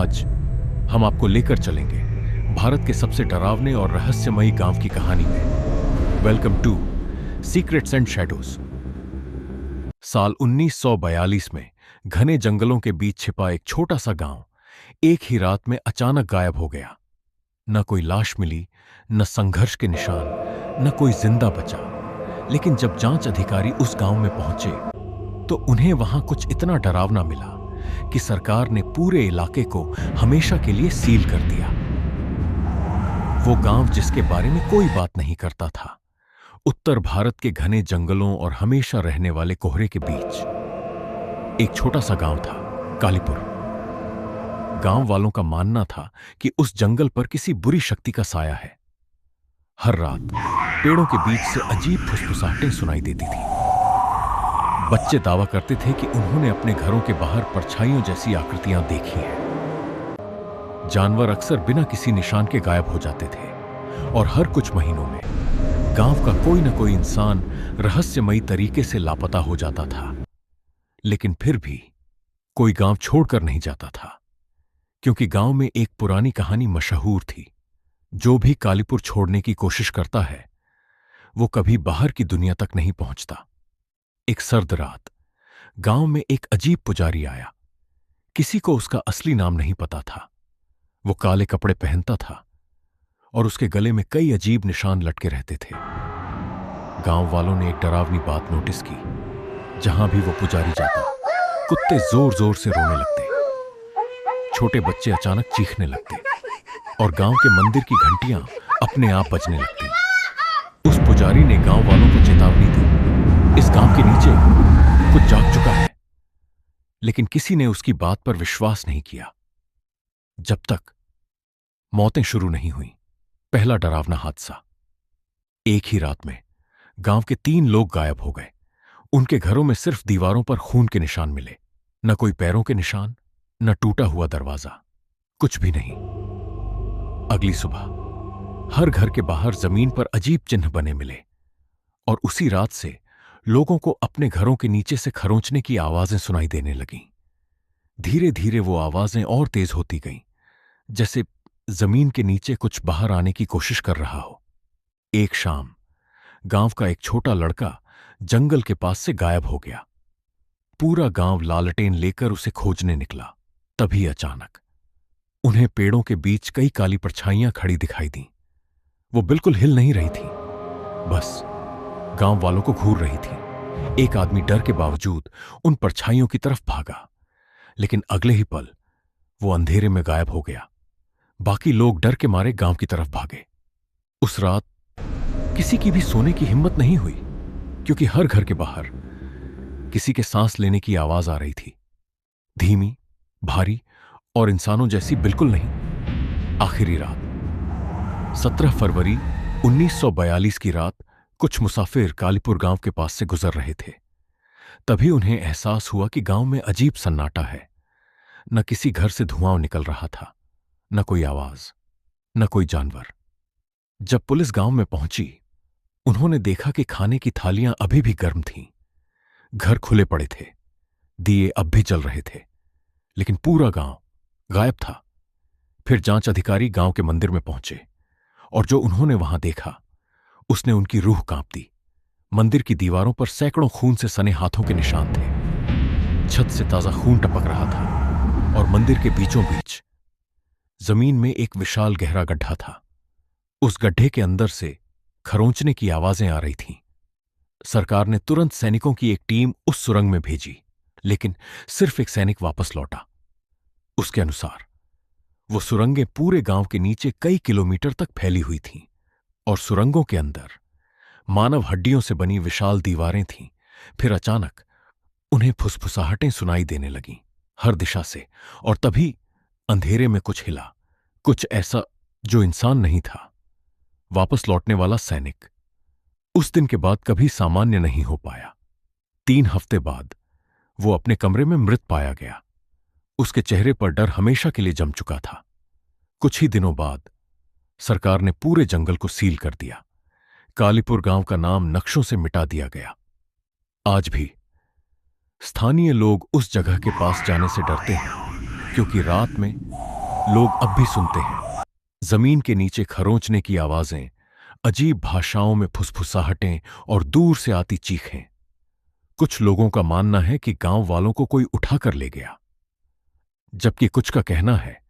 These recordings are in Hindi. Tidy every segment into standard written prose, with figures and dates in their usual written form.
आज हम आपको लेकर चलेंगे भारत के सबसे डरावने और रहस्यमयी गांव की कहानी में। Welcome to secrets and shadows. साल 1942 में घने जंगलों के बीच छिपा एक छोटा सा गांव एक ही रात में अचानक गायब हो गया। न कोई लाश मिली, न संघर्ष के निशान, न कोई जिंदा बचा। लेकिन जब जांच अधिकारी उस गांव में पहुंचे तो उन्हें वहां कुछ इतना डरावना मिला कि सरकार ने पूरे इलाके को हमेशा के लिए सील कर दिया। वो गांव जिसके बारे में कोई बात नहीं करता था, उत्तर भारत के घने जंगलों और हमेशा रहने वाले कोहरे के बीच एक छोटा सा गांव था, कालीपुर। गांव वालों का मानना था कि उस जंगल पर किसी बुरी शक्ति का साया है। हर रात पेड़ों के बीच से अजीब फुसफुसाहटें सुनाई देती थी। बच्चे दावा करते थे कि उन्होंने अपने घरों के बाहर परछाइयों जैसी आकृतियां देखी हैं। जानवर अक्सर बिना किसी निशान के गायब हो जाते थे और हर कुछ महीनों में गांव का कोई न कोई इंसान रहस्यमयी तरीके से लापता हो जाता था। लेकिन फिर भी कोई गांव छोड़कर नहीं जाता था, क्योंकि गांव में एक पुरानी कहानी मशहूर थी। जो भी कालीपुर छोड़ने की कोशिश करता है वो कभी बाहर की दुनिया तक नहीं पहुंचता। एक सर्द रात गांव में एक अजीब पुजारी आया। किसी को उसका असली नाम नहीं पता था। वो काले कपड़े पहनता था और उसके गले में कई अजीब निशान लटके रहते थे। गांव वालों ने एक डरावनी बात नोटिस की। जहां भी वो पुजारी जाता, कुत्ते जोर जोर से रोने लगते, छोटे बच्चे अचानक चीखने लगते और गांव के मंदिर की घंटियां अपने आप बजने लगती। उस पुजारी ने गांव वालों को चेतावनी दी, इस गांव के नीचे कुछ जाग चुका है। लेकिन किसी ने उसकी बात पर विश्वास नहीं किया, जब तक मौतें शुरू नहीं हुई। पहला डरावना हादसा। एक ही रात में गांव के 3 लोग गायब हो गए। उनके घरों में सिर्फ दीवारों पर खून के निशान मिले, न कोई पैरों के निशान, न टूटा हुआ दरवाजा, कुछ भी नहीं। अगली सुबह हर घर के बाहर जमीन पर अजीब चिन्ह बने मिले और उसी रात से लोगों को अपने घरों के नीचे से खरोंचने की आवाजें सुनाई देने लगीं। धीरे धीरे वो आवाजें और तेज होती गईं, जैसे जमीन के नीचे कुछ बाहर आने की कोशिश कर रहा हो। एक शाम गांव का एक छोटा लड़का जंगल के पास से गायब हो गया। पूरा गांव लालटेन लेकर उसे खोजने निकला। तभी अचानक उन्हें पेड़ों के बीच कई काली परछाइयां खड़ी दिखाई दीं। वो बिल्कुल हिल नहीं रही थी, बस गांव वालों को घूर रही थी। एक आदमी डर के बावजूद उन परछाइयों की तरफ भागा, लेकिन अगले ही पल वो अंधेरे में गायब हो गया। बाकी लोग डर के मारे गांव की तरफ भागे। उस रात किसी की भी सोने की हिम्मत नहीं हुई, क्योंकि हर घर के बाहर किसी के सांस लेने की आवाज आ रही थी। धीमी, भारी और इंसानों जैसी बिल्कुल नहीं। आखिरी रात 17 फरवरी 1942 की रात कुछ मुसाफिर कालीपुर गांव के पास से गुजर रहे थे। तभी उन्हें एहसास हुआ कि गांव में अजीब सन्नाटा है। न किसी घर से धुआं निकल रहा था, न कोई आवाज, न कोई जानवर। जब पुलिस गांव में पहुंची, उन्होंने देखा कि खाने की थालियां अभी भी गर्म थीं। घर खुले पड़े थे, दिए अब भी जल रहे थे, लेकिन पूरा गांव गायब था। फिर जांच अधिकारी गांव के मंदिर में पहुंचे और जो उन्होंने वहां देखा उसने उनकी रूह कांप दी। मंदिर की दीवारों पर सैकड़ों खून से सने हाथों के निशान थे। छत से ताजा खून टपक रहा था और मंदिर के बीचों बीच जमीन में एक विशाल गहरा गड्ढा था। उस गड्ढे के अंदर से खरोंचने की आवाजें आ रही थीं। सरकार ने तुरंत सैनिकों की एक टीम उस सुरंग में भेजी, लेकिन सिर्फ एक सैनिक वापस लौटा। उसके अनुसार वो सुरंगें पूरे गांव के नीचे कई किलोमीटर तक फैली हुई थीं और सुरंगों के अंदर मानव हड्डियों से बनी विशाल दीवारें थीं। फिर अचानक उन्हें फुसफुसाहटें सुनाई देने लगीं हर दिशा से, और तभी अंधेरे में कुछ हिला, कुछ ऐसा जो इंसान नहीं था। वापस लौटने वाला सैनिक उस दिन के बाद कभी सामान्य नहीं हो पाया। 3 हफ्ते बाद वो अपने कमरे में मृत पाया गया। उसके चेहरे पर डर हमेशा के लिए जम चुका था। कुछ ही दिनों बाद सरकार ने पूरे जंगल को सील कर दिया। कालीपुर गांव का नाम नक्शों से मिटा दिया गया। आज भी स्थानीय लोग उस जगह के पास जाने से डरते हैं, क्योंकि रात में लोग अब भी सुनते हैं। जमीन के नीचे खरोंचने की आवाजें, अजीब भाषाओं में फुसफुसाहटें और दूर से आती चीखें। कुछ लोगों का मानना है कि गांव वालों को कोई उठाकर ले गया, जबकि कुछ का कहना है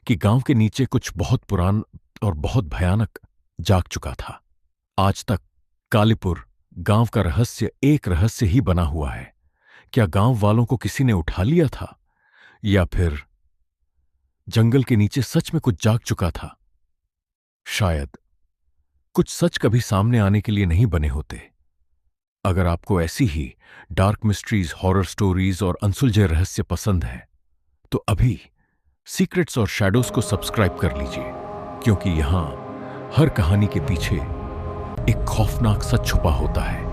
कि गांव के नीचे कुछ बहुत पुरान और बहुत भयानक जाग चुका था। आज तक कालीपुर गांव का रहस्य एक रहस्य ही बना हुआ है। क्या गांव वालों को किसी ने उठा लिया था, या फिर जंगल के नीचे सच में कुछ जाग चुका था? शायद कुछ सच कभी सामने आने के लिए नहीं बने होते। अगर आपको ऐसी ही डार्क मिस्ट्रीज, हॉरर स्टोरीज और अनसुलझे रहस्य पसंद है, तो अभी सीक्रेट्स और शैडोज को सब्सक्राइब कर लीजिए, क्योंकि यहां हर कहानी के पीछे एक खौफनाक सच छुपा होता है।